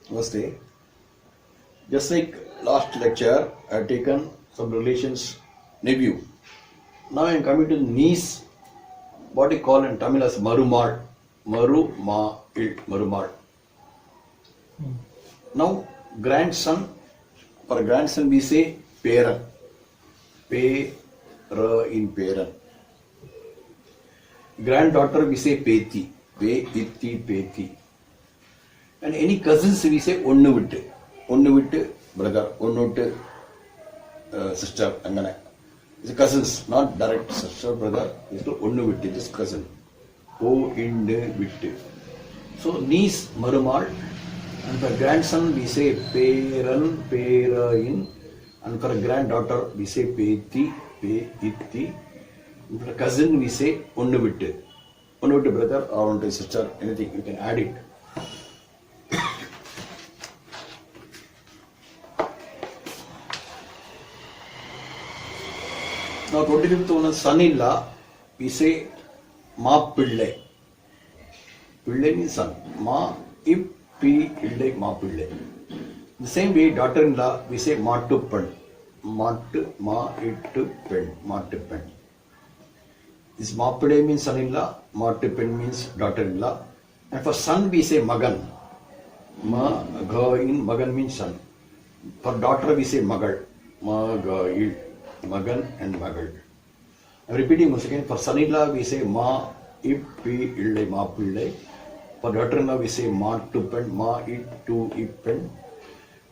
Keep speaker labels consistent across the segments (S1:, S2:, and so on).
S1: Namaste. Just like last lecture, I have taken some relations nephew. Now I am coming to niece, what we call in Tamil as Marumal. Marumal. Now grandson, for grandson we say Peran. In Peran. Granddaughter we say Peti. Peti. And any cousins we say Onnu vittu brother, Onnu vittu sister, angana. It's cousins, not direct sister, brother. It's called Onnu vittu, this cousin. O inde vittu. So niece Marumal, and for grandson we say Peran, Perain, and for granddaughter we say Peti, Peitti. And for cousin we say Onnu vittu. Onnu vittu brother or onnu sister, anything, you can add it. Now 25th one son-in-law, we say Maapillai. Pillai means son. Maapillai, Maapillai. The same way daughter-in-law, we say Maatuppan. Maatuppan. This Maapillai means son-in-law, Maatuppan means daughter-in-law. And for son we say Magan. Magan means son. For daughter we say Magal. Magan and Magal. I am repeating once again. For son-in-law we say Maapillai. For daughter-in-law we say Maatuppan.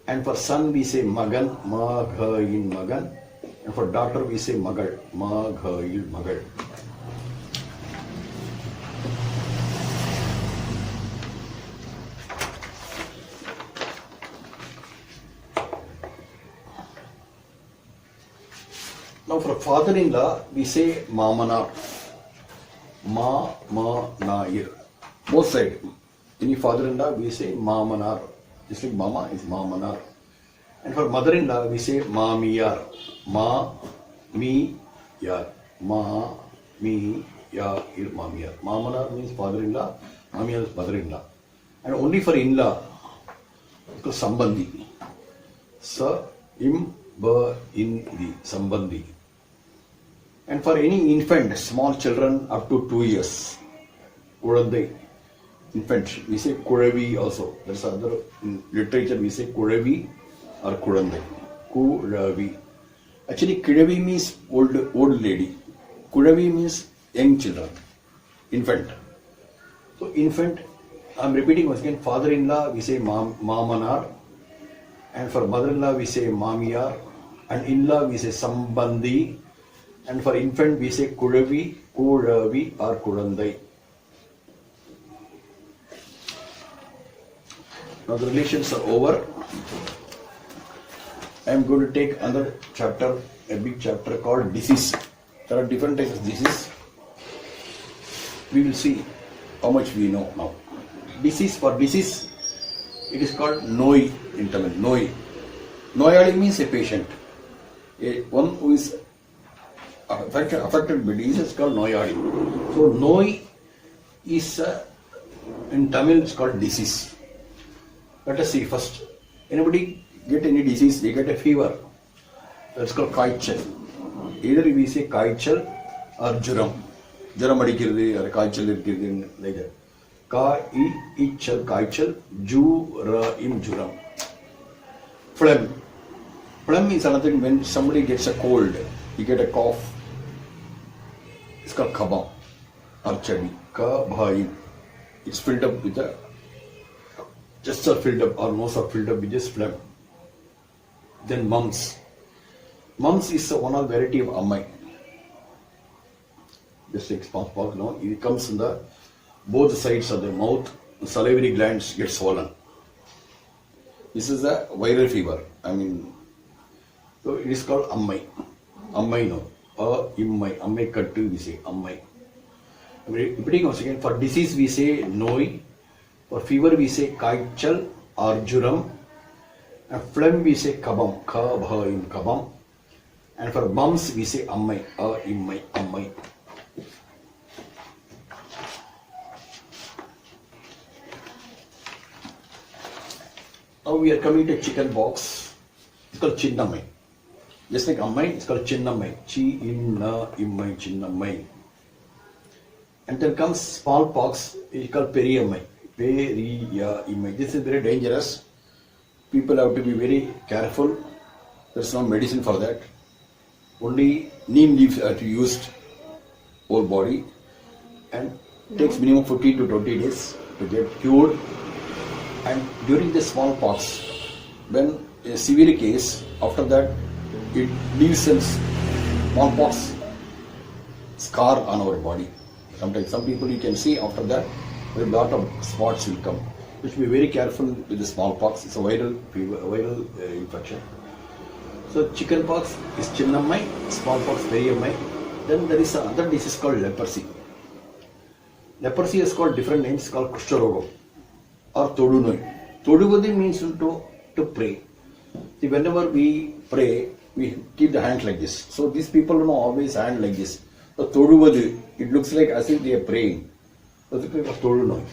S1: And for son we say Magan. Magan. And for daughter we say Magal. Magal. Now for father-in-law, we say Mamanar. Mamanar. Both sides. Any father-in-law, we say Mamanar. Just like Mama is Mamanar. And for mother-in-law, we say Mamiyar. Mamiyar. Mamiyar. Mamanar means father-in-law. Mamiyar is mother-in-law. And only for in-law, it's called Sambandhi. Sambandhi. And for any infant, small children up to 2 years, Kulandai, infant, we say Kuravi also. There's other, in literature we say Kuravi or Kulandai. Kuravi. Actually, Kuravi means old lady. Kuravi means young children, infant. So infant, I'm repeating once again, father-in-law we say Mamanar, and for mother-in-law we say Mamiyar, and in-law we say Sambandhi, and for infant we say Kuravi or Kulandai. Now the relations are over. I am going to take another chapter, a big chapter called disease. There are different types of disease. We will see how much we know now. Disease, it is called Noi in Tamil. Noi. Noyali means a patient. One who is affected by disease is called Noyali. So Noi is in Tamil it's called disease. Let us see first. Anybody get any disease? They get a fever. That's called Kaichal. Either we say Kaichal or Juram. Juram adikirudhu or Kaichal irukirudhu like that. Kaichal, Juram. Phlegm. Phlegm is another thing when somebody gets a cold, you get a cough. It's called Kabam or Chadi. Kabhain. It's filled up with a chests are filled up or nose are filled up with just phlegm. Then mumps. Mumps is one of variety of ammai. Just like smallpox, no? It comes in the both sides of the mouth. The salivary glands get swollen. This is a viral fever. So it is called ammai. Ammai no. Immai. Ammai kattu we say ammai. Repeating once again, for disease we say Noi. For fever we say Kaichal or Juram. And phlegm we say Kabam. Kabam. And for mumps we say Ammai. Immai. Ammai. Now we are coming to chicken pox. It's called Chinnamai. Just like Ammai, it's called Chinnamai. Chi-in-na-immai, Chinnamai. And then comes smallpox, it's called Periyammai. Periyammai. This is very dangerous. People have to be very careful. There's no medicine for that. Only neem leaves are used whole body and takes minimum 15 to 20 days to get cured. And during the smallpox, when a severe case, after that it leaves a smallpox scar on our body. Sometimes some people you can see after that a lot of spots will come. You should be very careful with the smallpox. It's a viral fever, viral infection. So chickenpox is Chinnamai, smallpox Periyammai. Then there is another disease called leprosy. Leprosy is called different names called Kushtarogam or Todunoi. Toduvadi means to pray. See, whenever we pray, we keep the hand like this. So these people always hand like this. So Toduvadi, it looks like as if they are praying. So it's called Todunoi.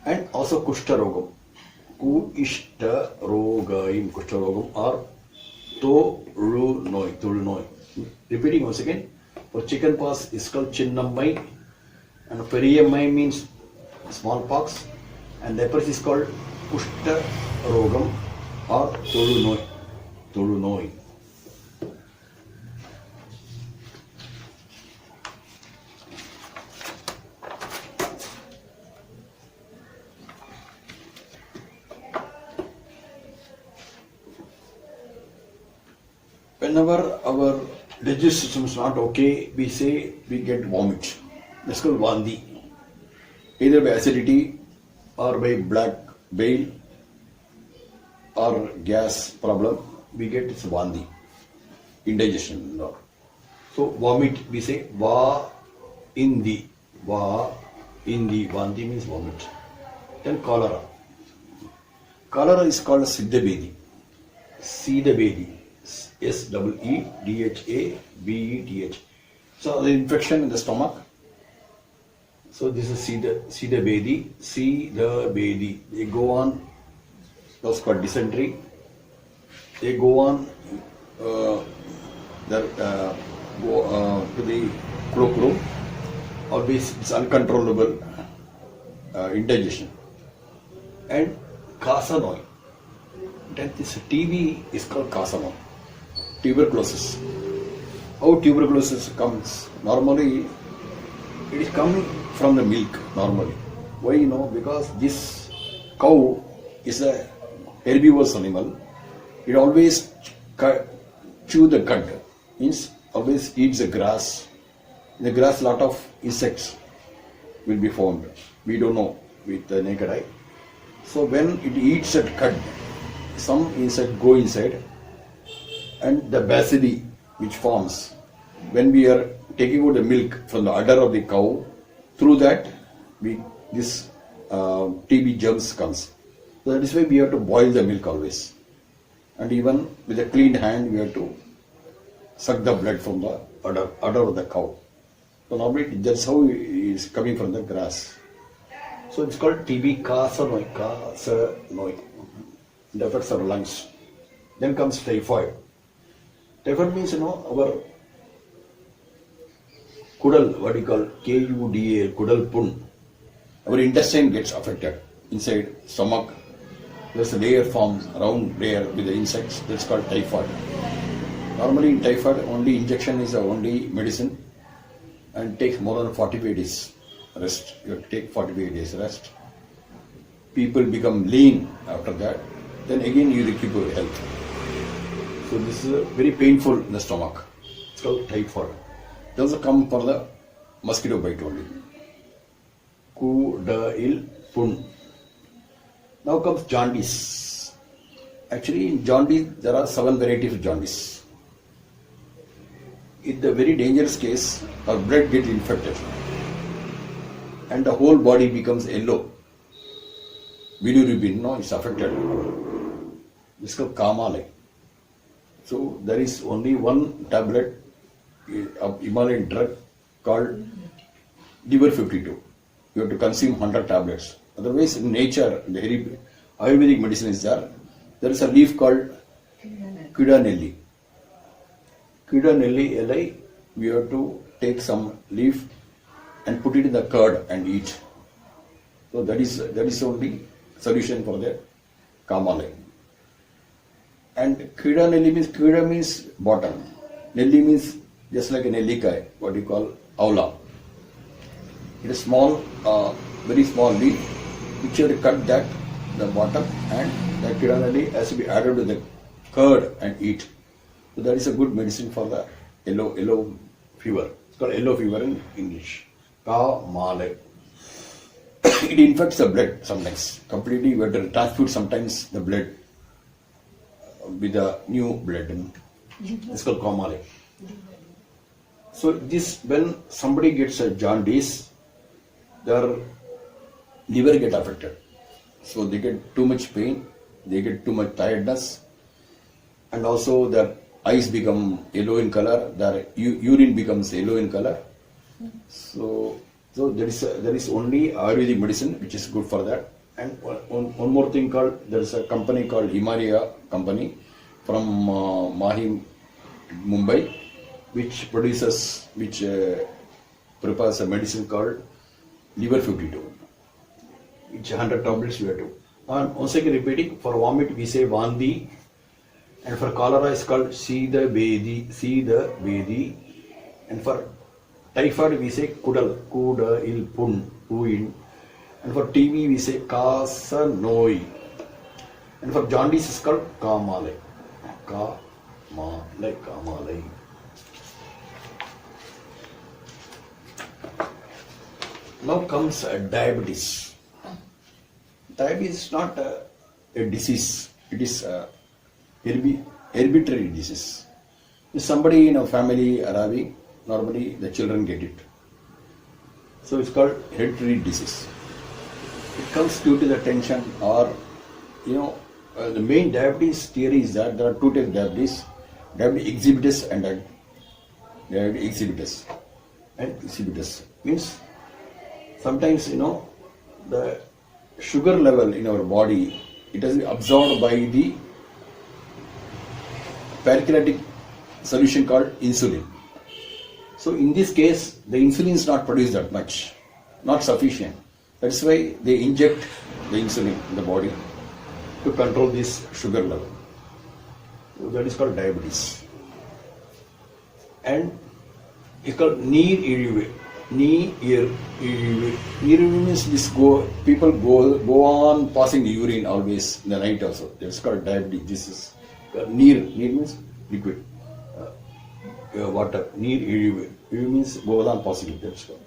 S1: And also Kushtarogam. Kushtarogam or Tolunoi. Repeating once again. For chickenpox is called Chinnamai, and Periyammai means smallpox, and leprosy is called Kushtarogam or Tolunoi. Whenever our digestive system is not okay, we say we get vomit. That's called Vandi. Either by acidity or by black bile or gas problem, we get this Vandi, indigestion. So vomit, we say Va Indi. Vandi means vomit. Then cholera. Cholera is called Siddhabedi. Seedhabeth. So the infection in the stomach. So this is Siddhabedi. They go on. That's called dysentery. They go on. Go to the cloakroom. Always it's uncontrollable indigestion. And Kasanoi. Then this TB is called Kasanoi. Tuberculosis. How tuberculosis comes? Normally, it is coming from the milk. Normally, why Because this cow is a herbivorous animal. It always chew the cud. Means always eats the grass. In the grass, lot of insects will be found. We don't know with the naked eye. So when it eats that cud, some insect go inside. And the bacilli which forms when we are taking out the milk from the udder of the cow, through that this TB germs comes. So that is why we have to boil the milk always, and even with a clean hand we have to suck the blood from the udder of the cow. So normally that's how it is coming from the grass. So it's called TB Kasanoi. It affects our lungs. Then comes typhoid. Typhoid means, our kudal, what you call KUDA, kudal pun. Our intestine gets affected. Inside stomach, there's a layer forms, round layer with the insects. That's called typhoid. Normally in typhoid, only injection is the only medicine and takes more than 45 days rest. You have to take 45 days rest. People become lean after that. Then again you recuperate health. So this is very painful in the stomach. It's called typhoid. They also come for the mosquito bite only. Kudail pun. Now comes jaundice. Actually in jaundice there are 7 varieties of jaundice. In the very dangerous case, our blood gets infected and the whole body becomes yellow. Bilirubin, it's affected. This is called Kamale. So there is only one tablet of Himalayan drug called Diver 52. You have to consume 100 tablets. Otherwise, in nature, the Ayurvedic medicine is there. There is a leaf called Kidanelli. Kidanelli LI, we have to take some leaf and put it in the curd and eat. So that is only solution for the Kamalai. And Kidanelli means bottom. Nelli means just like a nellikai, what you call aula. It is small, very small leaf, which you have to cut that, the bottom, and the Kidanelli has to be added to the curd and eat. So that is a good medicine for the yellow fever. It's called yellow fever in English. Kamalai. It infects the blood sometimes. Completely, we have to transfuse sometimes the blood with the new blood. It's called Kamalai. So this, when somebody gets a jaundice, their liver get affected. So they get too much pain, they get too much tiredness, and also their eyes become yellow in color, their urine becomes yellow in color. So there is only Ayurvedic medicine which is good for that. And one more thing called, there is a company called Himalaya company from Mahi, Mumbai, which prepares a medicine called Liver 52. It's 100 tablets you have to. And once again repeating, for vomit we say Vandi, and for cholera is called Sida Bedi, and for typhoid we say Kudal, Kuda il Pun, Puin, and for TB we say Kasa Noi, and for jaundice is called Kamalai. Kamalai. Now comes diabetes. Diabetes is not a disease, it is a hereditary disease. If somebody in a family are having, normally the children get it. So it's called hereditary disease. It comes due to the tension or, the main diabetes theory is that there are two types of diabetes. Diabetes exhibitus and diabetes exhibitus. And exhibitus means sometimes, the sugar level in our body, it has been absorbed by the pancreatic solution called insulin. So in this case, the insulin is not produced that much, not sufficient. That's why they inject the insulin in the body to control this sugar level. So that is called diabetes. And it's called neer irive. Neer means this people go on passing the urine always in the night also. That's called diabetes. This is neer means liquid. Water. Neer irive means go on passing. That's called.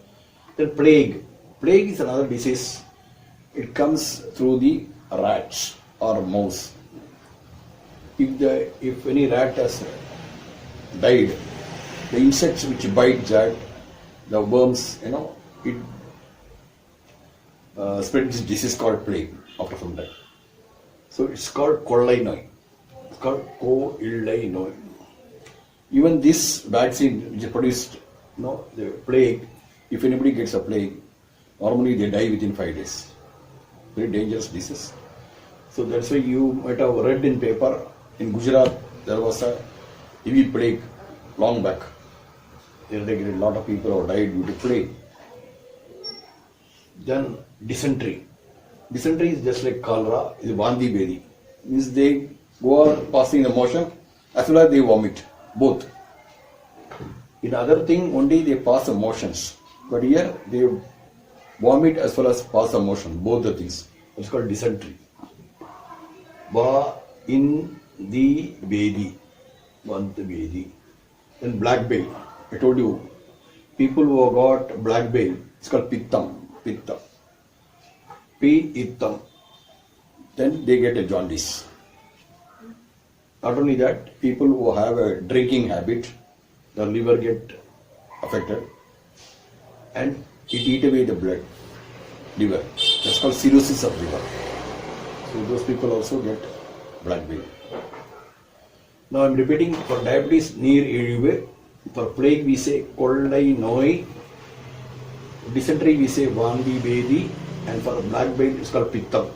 S1: Then plague. Plague is another disease. It comes through the rats or mouse. If any rat has died, the insects which bite that, the worms, it spreads this disease called plague after some time. So it's called Kollai. It's called Kollai. Even this vaccine which is produced, the plague, if anybody gets a plague, normally they die within 5 days. Very dangerous disease. So that's why you might have read in paper, in Gujarat, there was a heavy plague long back. There a lot of people have died due to plague. Then dysentery. Dysentery is just like cholera, is Vandi Bedi. Means they go on passing the motion as well as they vomit, both. In other thing, only they pass the motions. But here they vomit as well as pass the motion, both the things. It's called dysentery. In the Bedi. Then black bile. I told you, people who have got black bile, it's called Pitta. Pittam. Then they get a jaundice. Not only that, people who have a drinking habit, their liver get affected and it eat away the liver. That's called cirrhosis of liver. So those people also get black bile. Now I'm repeating, for diabetes, neer irive. For plague we say Kollai Noi. Dysentery we say Vandi Bedi. And for black bile it's called Pittam.